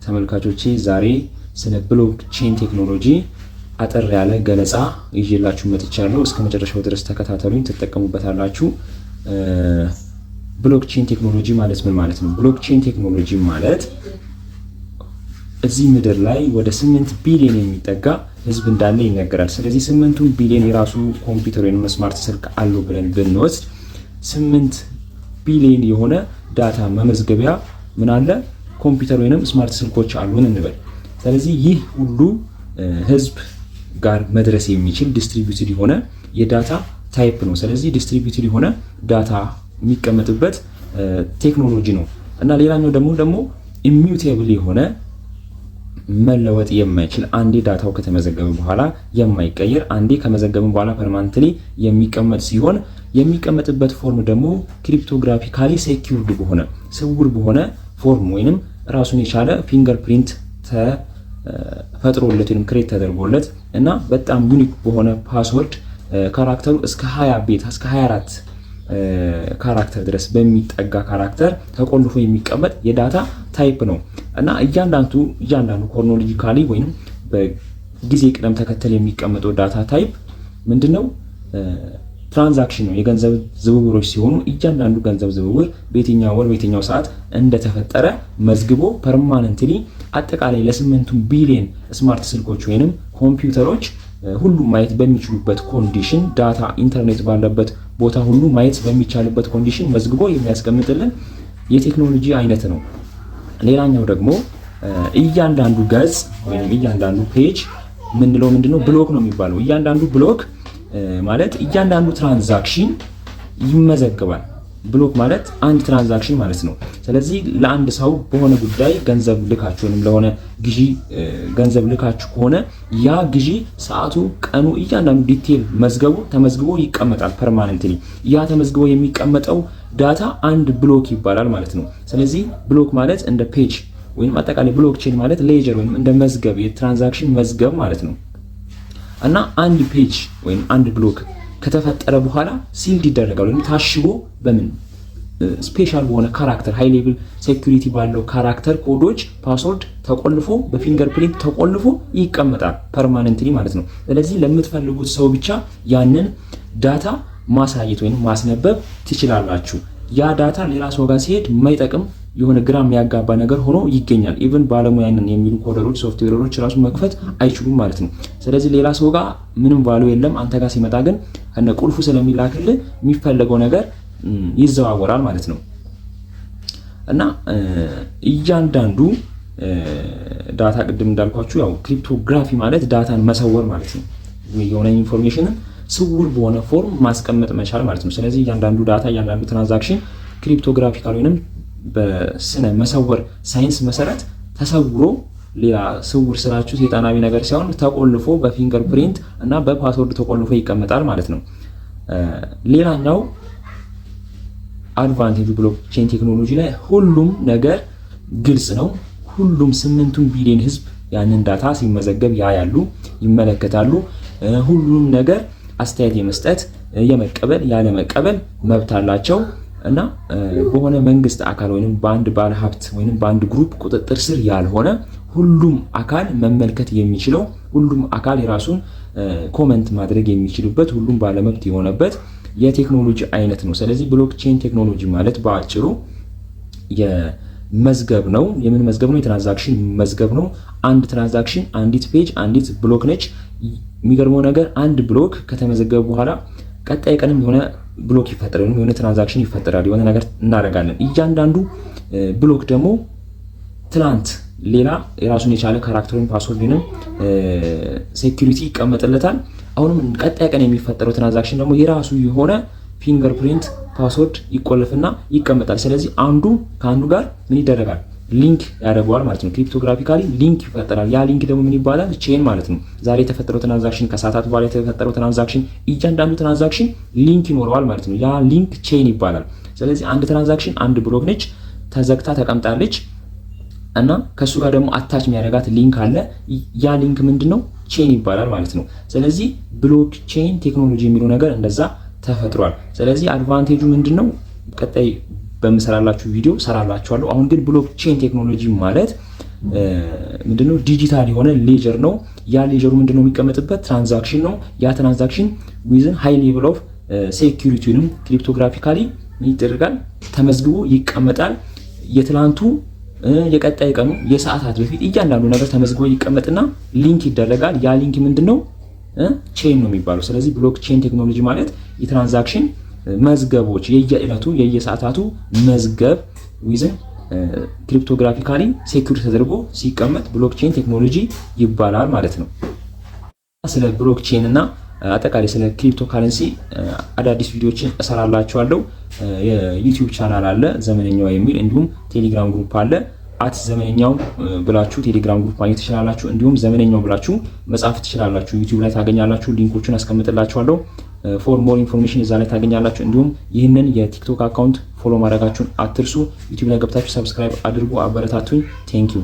ተመልካቾቼ ዛሬ ስለ ብሎክቼን ቴክኖሎጂ አጠር ያለ ገለጻ ይዤላችሁ መጥቻለሁ። እስከ መጨረሻው ድረስ ተከታተሉኝ፣ ትጠቀሙበታላችሁ። ብሎክቼን ቴክኖሎጂ ማለት ምን ማለት ነው? ብሎክቼን ቴክኖሎጂ ማለት እዚህ ምድር ላይ ወደ 8 ቢሊዮን የሚጠጋ ህዝብ እንዳለ ይነገራል። ስለዚህ 8 ቢሊዮን የራሱ ኮምፒውተር ወይም ስማርት ስልክ አለው ብለን ብንወስድ 8 ቢሊዮን የሆነ ዳታ መመዝገቢያ ምን አለ ኮምፒውተር ወይም ስማርት ስልኮች አሉን እንበል። ስለዚህ ይህ ሁሉ ህዝብ ጋር መድረስ የሚችል ዲስትሪቢዩትድ የሆነ የዳታ ታይፕ ነው። ስለዚህ ዲስትሪቢዩትድ የሆነ ዳታ የሚቀመጥበት ቴክኖሎጂ ነው እና ሌላኛው ደግሞ ኢሚዩቴብል የሆነ መለወጥ የማይችል አንዴ ዳታው ከተመዘገበ በኋላ የማይቀየር አንዴ ከመዘገብን በኋላ ፐርማነንትሊ የሚቀመጥ ሲሆን የሚቀመጥበት ፎርም ደግሞ ክሪፕቶግራፊካሊ ሴኪዩርድ በሆነ ስውር በሆነ ፎርም ወይንም ራሱን የቻለ ፊንገርፕሪንት ተፈጥሮለት ወይንም ክሬት ተደርጎለት እና በጣም ዩኒክ በሆነ ፓስወርድ ካራክተሩ እስከ 20 ቤት እስከ 24 ካራክተር ድረስ በሚጠጋ ካራክተር ተቆልፎ የሚቀመጥ የዳታ ታይፕ ነው እና እያንዳንዱ ክሮኖሎጂካሊ ወይንም በጊዜ ቅደም ተከተል የሚቀመጠው ዳታ ታይፕ ምንድነው? ትራንዛክሽን ነው፣ የገንዘብ ዝውውሮች ሲሆኑ እያንዳንዱ ገንዘብ ዝውውር በየትኛው ወር በየትኛው ሰዓት እንደተፈጠረ መዝግቦ ፐርማነንትሊ አጠቃላይ ለ8 ቢሊዮን ስማርት ስልኮች ወይንም ኮምፒውተሮች ሁሉም ማየት በሚችሉበት ኮንዲሽን ዳታ ኢንተርኔት ባለበት ቦታ ሁሉ ማየት በሚቻልበት ኮንዲሽን መዝግቦ የሚያስቀምጥልን የቴክኖሎጂ አይነት ነው። ሌላኛው ደግሞ እያንዳንዱ ገጽ ወይም እያንዳንዱ ፔጅ ምንድነው ብሎክ ነው የሚባለው። እያንዳንዱ ብሎክ ማለት እያንዳንዱ ትራንዛክሽን ይመዘግባል። ብሎክ ማለት አንድ ትራንዛክሽን ማለት ነው። ስለዚህ ለአንድ ሰው በሆነ ጉዳይ ገንዘብ ልካችሁ ወይም ለሆነ ግዢ ገንዘብ ልካችሁ ከሆነ ያ ግዢ ሰዓቱ፣ ቀኑ እያንዳንዱ ዲቴል ተመዝግቦ ይቀመጣል ፐርማነንትሊ። ያ ተመዝግቦ የሚቀመጠው ዳታ አንድ ብሎክ ይባላል ማለት ነው። ስለዚህ ብሎክ ማለት እንደ ፔጅ ወይም አጠቃላይ ብሎክቼን ማለት ሌጀር ወይም እንደ መዝገብ የትራንዛክሽን መዝገብ ማለት ነው እና አንድ ፔጅ ወይም አንድ ብሎክ ከተፈጠረ በኋላ ሲልድ ይደረጋል ወይም ታሽጎ በምን ስፔሻል በሆነ ካራክተር ሃይ ሌቭል ሴኩሪቲ ባለው ካራክተር ኮዶች ፓስወርድ ተቆልፎ በፊንገርፕሪንት ተቆልፎ ይቀመጣል ፐርማነንትሊ ማለት ነው። ስለዚህ ለምትፈልጉት ሰው ብቻ ያንን ዳታ ማሳየት ወይም ማስነበብ ትችላላችሁ። ያ ዳታ ሌላ ሰው ጋር ሲሄድ የማይጠቅም የሆነ ግራ የሚያጋባ ነገር ሆኖ ይገኛል። ኢቭን ባለሙያንን የሚሉ ኮደሮች ሶፍትዌሮች ራሱ መክፈት አይችሉም ማለት ነው። ስለዚህ ሌላ ሰው ጋር ምንም ቫልዩ የለም። አንተ ጋር ሲመጣ ግን እነ ቁልፉ ስለሚላክልህ የሚፈለገው ነገር ይዘዋወራል ማለት ነው እና እያንዳንዱ ዳታ ቅድም እንዳልኳችሁ ያው ክሪፕቶግራፊ ማለት ዳታን መሰወር ማለት ነው። የሆነ ኢንፎርሜሽንን ስውር በሆነ ፎርም ማስቀመጥ መቻል ማለት ነው። ስለዚህ እያንዳንዱ ዳታ እያንዳንዱ ትራንዛክሽን ክሪፕቶግራፊካል ወይንም በስነ መሰወር ሳይንስ መሰረት ተሰውሮ ሌላ ስውር ስላችሁ ሰይጣናዊ ነገር ሳይሆን ተቆልፎ በፊንገርፕሪንት እና በፓስወርድ ተቆልፎ ይቀመጣል ማለት ነው። ሌላኛው አድቫንቴጅ ብሎክቼን ቴክኖሎጂ ላይ ሁሉም ነገር ግልጽ ነው። ሁሉም 8 ቢሊዮን ህዝብ ያንን ዳታ ሲመዘገብ ያያሉ፣ ይመለከታሉ። ሁሉም ነገር አስተያየት የመስጠት የመቀበል ያለመቀበል መብት አላቸው እና በሆነ መንግስት አካል ወይንም በአንድ ባለሀብት ወይንም በአንድ ግሩፕ ቁጥጥር ስር ያልሆነ ሁሉም አካል መመልከት የሚችለው ሁሉም አካል የራሱን ኮመንት ማድረግ የሚችልበት ሁሉም ባለመብት የሆነበት የቴክኖሎጂ አይነት ነው። ስለዚህ ብሎክቼን ቴክኖሎጂ ማለት በአጭሩ የመዝገብ ነው። የምን መዝገብ ነው? የትራንዛክሽን መዝገብ ነው። አንድ ትራንዛክሽን አንዲት ፔጅ አንዲት ብሎክ ነች። የሚገርመው ነገር አንድ ብሎክ ከተመዘገበ በኋላ ቀጣይ ቀንም የሆነ ብሎክ ይፈጠራል ወይም የሆነ ትራንዛክሽን ይፈጠራል፣ የሆነ ነገር እናደርጋለን። እያንዳንዱ ብሎክ ደግሞ ትናንት ሌላ የራሱን የቻለ ካራክተር ወይም ፓስወርድ ወይም ሴኩሪቲ ይቀመጥለታል። አሁንም ቀጣይ ቀን የሚፈጠረው ትራንዛክሽን ደግሞ የራሱ የሆነ ፊንገርፕሪንት ፓስወርድ ይቆለፍና ይቀመጣል። ስለዚህ አንዱ ከአንዱ ጋር ምን ይደረጋል? ሊንክ ያደርገዋል ማለት ነው። ክሪፕቶግራፊካሊ ሊንክ ይፈጠራል። ያ ሊንክ ደግሞ ምን ይባላል? ቼን ማለት ነው። ዛሬ የተፈጠረው ትራንዛክሽን ከሰዓታት በኋላ የተፈጠረው ትራንዛክሽን እያንዳንዱ ትራንዛክሽን ሊንክ ይኖረዋል ማለት ነው። ያ ሊንክ ቼን ይባላል። ስለዚህ አንድ ትራንዛክሽን አንድ ብሎክ ነች፣ ተዘግታ ተቀምጣለች እና ከሱ ጋር ደግሞ አታች የሚያደርጋት ሊንክ አለ። ያ ሊንክ ምንድነው? ቼን ይባላል ማለት ነው። ስለዚህ ብሎክቼን ቴክኖሎጂ የሚለው ነገር እንደዛ ተፈጥሯል። ስለዚህ አድቫንቴጁ ምንድነው? ቀጣይ በመሰራላችሁ ቪዲዮ ሰራላችኋለሁ። አሁን ግን ብሎክቼን ቴክኖሎጂ ማለት ምንድነው ዲጂታል የሆነ ሌጀር ነው። ያ ሌጀሩ ምንድነው የሚቀመጥበት ትራንዛክሽን ነው። ያ ትራንዛክሽን ዊዝን ሃይ ሌቭል ኦፍ ሴኩሪቲንም ክሪፕቶግራፊካሊ ይደረጋል ተመዝግቦ ይቀመጣል። የትላንቱ የቀጣይ ቀኑ የሰዓታት በፊት እያንዳንዱ ነገር ተመዝግቦ ይቀመጥና ሊንክ ይደረጋል። ያ ሊንክ ምንድነው ቼን ነው የሚባለው። ስለዚህ ብሎክቼን ቴክኖሎጂ ማለት የትራንዛክሽን መዝገቦች የየዕለቱ የየሰዓታቱ መዝገብ ዊዝን ክሪፕቶግራፊካሊ ሴኩሪቲ ተደርጎ ሲቀመጥ ብሎክቼን ቴክኖሎጂ ይባላል ማለት ነው። ስለ ብሎክቼን እና አጠቃላይ ስለ ክሪፕቶ ካረንሲ አዳዲስ ቪዲዮዎችን እሰራላችኋለሁ። የዩቲዩብ ቻናል አለ ዘመነኛው የሚል እንዲሁም ቴሌግራም ግሩፕ አለ። ዘመነኛው ብላችሁ ቴሌግራም ግሩፕ ማግኘት ትችላላችሁ። እንዲሁም ዘመነኛው ብላችሁ መጻፍ ትችላላችሁ። ዩቲዩብ ላይ ታገኛላችሁ። ሊንኮቹን አስቀምጥላችኋለሁ። ፎር ሞር ኢንፎርሜሽን እዛ ላይ ታገኛላችሁ። እንዲሁም ይህንን የቲክቶክ አካውንት ፎሎ ማድረጋችሁን አትርሱ። ዩቲዩብ ላይ ገብታችሁ ሰብስክራይብ አድርጉ፣ አበረታቱኝ። ቴንክ ዩ